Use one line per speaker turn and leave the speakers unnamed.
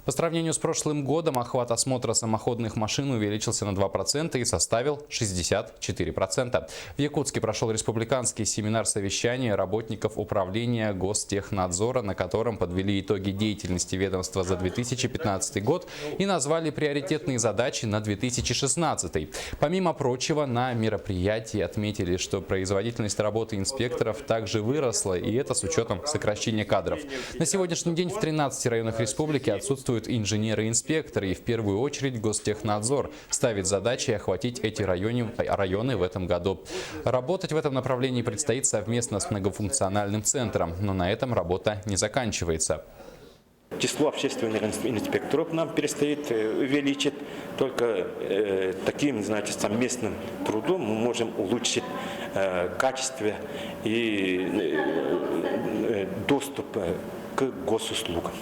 По сравнению с прошлым годом охват осмотра самоходных машин увеличился на 2% и составил 64%. В Якутске прошел республиканский семинар совещания работников управления Гостехнадзора, на котором подвели итоги деятельности ведомства за 2015 год и назвали приоритетные задачи на 2016. Помимо прочего, на мероприятии отметили, что производительность работы инспекторов также выросла, и это с учетом сокращения кадров. На сегодняшний день в 13 районах республики отсутствуют инженеры-инспекторы, и в первую очередь Гостехнадзор ставит задачей охватить эти районы в этом году. Работать в этом направлении предстоит совместно с многофункциональным центром, но на этом работа не заканчивается.
Число общественных инспекторов нам предстоит увеличить. Только таким, значит, совместным трудом мы можем улучшить качество и доступ к госуслугам.